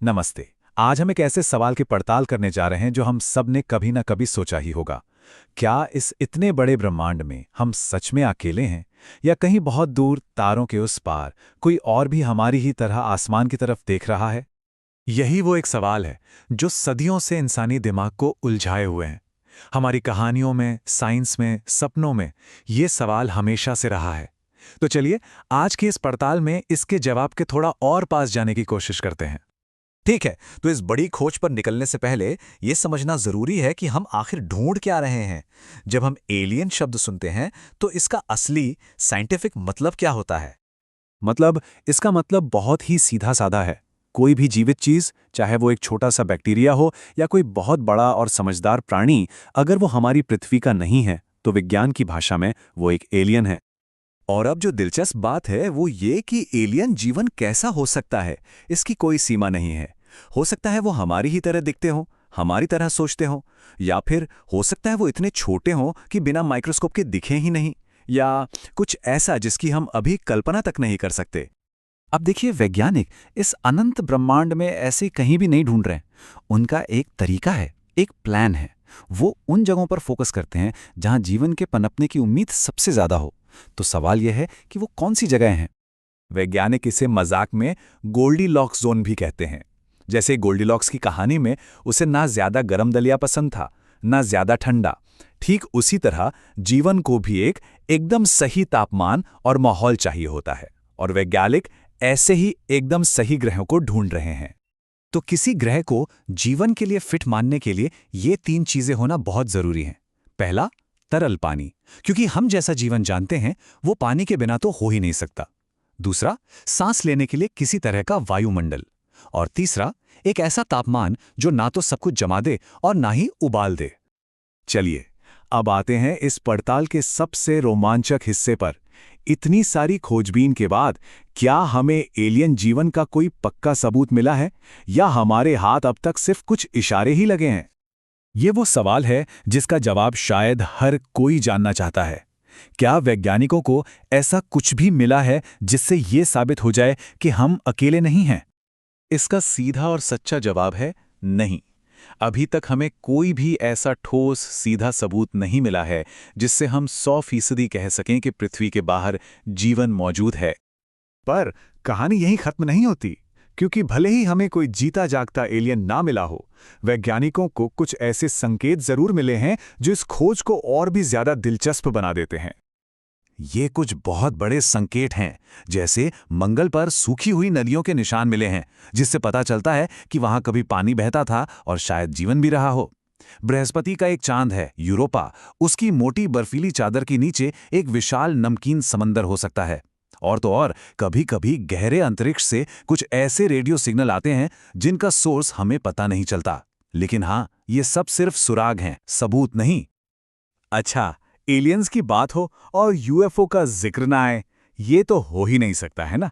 नमस्ते। आज हम एक ऐसे सवाल की पड़ताल करने जा रहे हैं जो हम सब ने कभी ना कभी सोचा ही होगा। क्या इस इतने बड़े ब्रह्मांड में हम सच में अकेले हैं, या कहीं बहुत दूर तारों के उस पार कोई और भी हमारी ही तरह आसमान की तरफ देख रहा है? यही वो एक सवाल है जो सदियों से इंसानी दिमाग को उलझाए हुए हैं। हमारी कहानियों में, साइंस में, सपनों में ये सवाल हमेशा से रहा है। तो चलिए, आज की इस पड़ताल में इसके जवाब के थोड़ा और पास जाने की कोशिश करते हैं। ठीक है, तो इस बड़ी खोज पर निकलने से पहले ये समझना जरूरी है कि हम आखिर ढूंढ क्या रहे हैं। जब हम एलियन शब्द सुनते हैं तो इसका असली साइंटिफिक मतलब क्या होता है? इसका मतलब बहुत ही सीधा साधा है। कोई भी जीवित चीज, चाहे वो एक छोटा सा बैक्टीरिया हो या कोई बहुत बड़ा और समझदार प्राणी, अगर वो हमारी पृथ्वी का नहीं है तो विज्ञान की भाषा में वो एक एलियन है। और अब जो दिलचस्प बात है वो ये कि एलियन जीवन कैसा हो सकता है, इसकी कोई सीमा नहीं है। हो सकता है वो हमारी ही तरह दिखते हों, हमारी तरह सोचते हों, या फिर हो सकता है वो इतने छोटे हों कि बिना माइक्रोस्कोप के दिखें ही नहीं, या कुछ ऐसा जिसकी हम अभी कल्पना तक नहीं कर सकते। अब देखिए, वैज्ञानिक इस अनंत ब्रह्मांड में ऐसे कहीं भी नहीं ढूंढ रहे हैं। उनका एक तरीका है, एक प्लान है। वो उन जगहों पर फोकस करते हैं जहां जीवन के पनपने की उम्मीद सबसे ज्यादा हो। तो सवाल यह है कि वो कौन सी जगह हैं? वैज्ञानिक इसे मजाक में गोल्डीलॉक्स जोन भी कहते हैं। जैसे गोल्डीलॉक्स की कहानी में उसे ना ज्यादा गर्म दलिया पसंद था, ना ज्यादा ठंडा। ठीक उसी तरह जीवन को भी एक एकदम सही तापमान और माहौल चाहिए होता है, और वैज्ञानिक ऐसे ही एकदम सही ग्रहों को ढूंढ रहे हैं। तो किसी ग्रह को जीवन के लिए फिट मानने के लिए ये तीन चीजें होना बहुत जरूरी हैं। पहला, तरल पानी, क्योंकि हम जैसा जीवन जानते हैं वो पानी के बिना तो हो ही नहीं सकता। दूसरा, सांस लेने के लिए किसी तरह का वायुमंडल। और तीसरा, एक ऐसा तापमान जो ना तो सब कुछ जमा दे और ना ही उबाल दे। चलिए, अब आते हैं इस पड़ताल के सबसे रोमांचक हिस्से पर। इतनी सारी खोजबीन के बाद क्या हमें एलियन जीवन का कोई पक्का सबूत मिला है, या हमारे हाथ अब तक सिर्फ कुछ इशारे ही लगे हैं? ये वो सवाल है जिसका जवाब शायद हर कोई जानना चाहता है। क्या वैज्ञानिकों को ऐसा कुछ भी मिला है जिससे ये साबित हो जाए कि हम अकेले नहीं हैं? इसका सीधा और सच्चा जवाब है नहीं। अभी तक हमें कोई भी ऐसा ठोस सीधा सबूत नहीं मिला है जिससे हम 100% कह सकें कि पृथ्वी के बाहर जीवन मौजूद है। पर कहानी यहीं खत्म नहीं होती, क्योंकि भले ही हमें कोई जीता जागता एलियन ना मिला हो, वैज्ञानिकों को कुछ ऐसे संकेत जरूर मिले हैं जो इस खोज को और भी ज्यादा दिलचस्प बना देते हैं। ये कुछ बहुत बड़े संकेत हैं। जैसे मंगल पर सूखी हुई नदियों के निशान मिले हैं, जिससे पता चलता है कि वहां कभी पानी बहता था और शायद जीवन भी रहा हो। बृहस्पति का एक चांद है, यूरोपा, उसकी मोटी बर्फीली चादर के नीचे एक विशाल नमकीन समंदर हो सकता है। और तो और, कभी कभी गहरे अंतरिक्ष से कुछ ऐसे रेडियो सिग्नल आते हैं जिनका सोर्स हमें पता नहीं चलता। लेकिन हाँ, ये सब सिर्फ सुराग हैं, सबूत नहीं। अच्छा, एलियंस की बात हो और यूएफओ का जिक्र ना आए, ये तो हो ही नहीं सकता, है ना?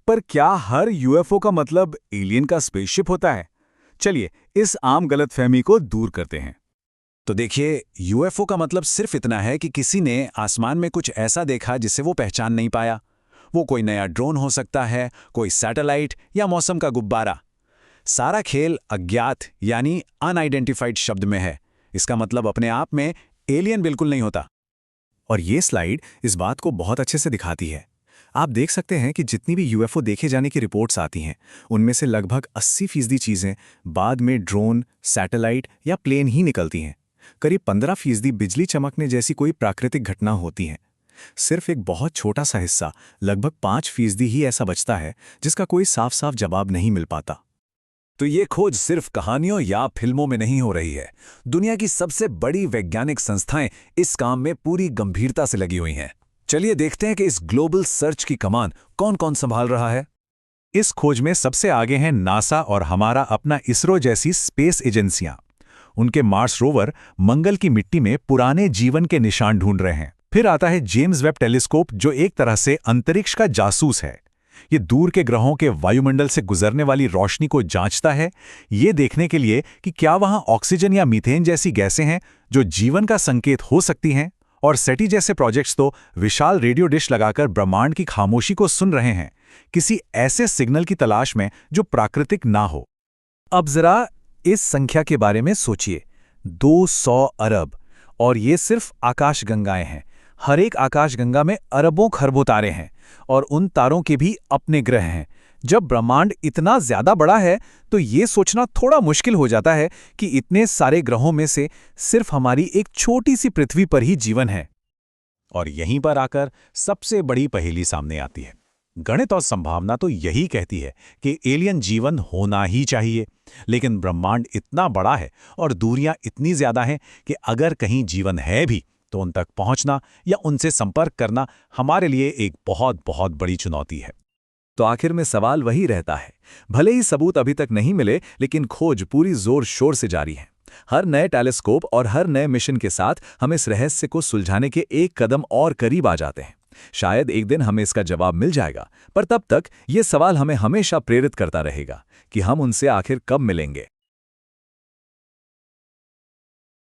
पर क्या हर यूएफओ का मतलब एलियन का स्पेसशिप होता है? चलिए, इस आम गलतफहमी को दूर करते हैं। तो देखिए, यूएफओ का मतलब सिर्फ इतना है कि किसी ने आसमान में कुछ ऐसा देखा जिसे वो पहचान नहीं पाया। वो कोई नया ड्रोन हो सकता है, कोई सैटेलाइट, या मौसम का गुब्बारा। सारा खेल अज्ञात यानी अनआइडेंटिफाइड शब्द में है। इसका मतलब अपने आप में एलियन बिल्कुल नहीं होता। और ये स्लाइड इस बात को बहुत अच्छे से दिखाती है। आप देख सकते हैं कि जितनी भी यूएफओ देखे जाने की रिपोर्ट्स आती हैं, उनमें से लगभग 80% चीज़ें बाद में ड्रोन, सैटेलाइट या प्लेन ही निकलती हैं। करीब 15% बिजली चमकने जैसी कोई प्राकृतिक घटना होती हैं। सिर्फ एक बहुत छोटा सा हिस्सा, लगभग 5% ही ऐसा बचता है जिसका कोई साफ साफ जवाब नहीं मिल पाता। तो ये खोज सिर्फ कहानियों या फिल्मों में नहीं हो रही है। दुनिया की सबसे बड़ी वैज्ञानिक संस्थाएं इस काम में पूरी गंभीरता से लगी हुई हैं। चलिए देखते हैं कि इस ग्लोबल सर्च की कमान कौन कौन संभाल रहा है। इस खोज में सबसे आगे हैं नासा और हमारा अपना इसरो जैसी स्पेस एजेंसियां। उनके मार्स रोवर मंगल की मिट्टी में पुराने जीवन के निशान ढूंढ रहे हैं। फिर आता है जेम्स वेब टेलीस्कोप, जो एक तरह से अंतरिक्ष का जासूस है। ये दूर के ग्रहों के वायुमंडल से गुजरने वाली रोशनी को जांचता है, ये देखने के लिए कि क्या वहां ऑक्सीजन या मीथेन जैसी गैसें हैं जो जीवन का संकेत हो सकती हैं। और सेटी जैसे प्रोजेक्ट्स तो विशाल रेडियो डिश लगाकर ब्रह्मांड की खामोशी को सुन रहे हैं, किसी ऐसे सिग्नल की तलाश में जो प्राकृतिक ना हो। अब जरा इस संख्या के बारे में सोचिए, 200 अरब, और ये सिर्फ आकाशगंगाएं हैं। हर एक आकाशगंगा में अरबों खरबों तारे हैं, और उन तारों के भी अपने ग्रह हैं। जब ब्रह्मांड इतना ज्यादा बड़ा है तो ये सोचना थोड़ा मुश्किल हो जाता है कि इतने सारे ग्रहों में से सिर्फ हमारी एक छोटी सी पृथ्वी पर ही जीवन है। और यहीं पर आकर सबसे बड़ी पहेली सामने आती है। गणित और संभावना तो यही कहती है कि एलियन जीवन होना ही चाहिए, लेकिन ब्रह्मांड इतना बड़ा है और दूरियां इतनी ज्यादा हैं कि अगर कहीं जीवन है भी तो उन तक पहुंचना या उनसे संपर्क करना हमारे लिए एक बहुत बहुत बड़ी चुनौती है। तो आखिर में सवाल वही रहता है, भले ही सबूत अभी तक नहीं मिले, लेकिन खोज पूरी जोर शोर से जारी है। हर नए टेलीस्कोप और हर नए मिशन के साथ हम इस रहस्य को सुलझाने के एक कदम और करीब आ जाते हैं। शायद एक दिन हमें इसका जवाब मिल जाएगा, पर तब तक ये सवाल हमें हमेशा प्रेरित करता रहेगा कि हम उनसे आखिर कब मिलेंगे।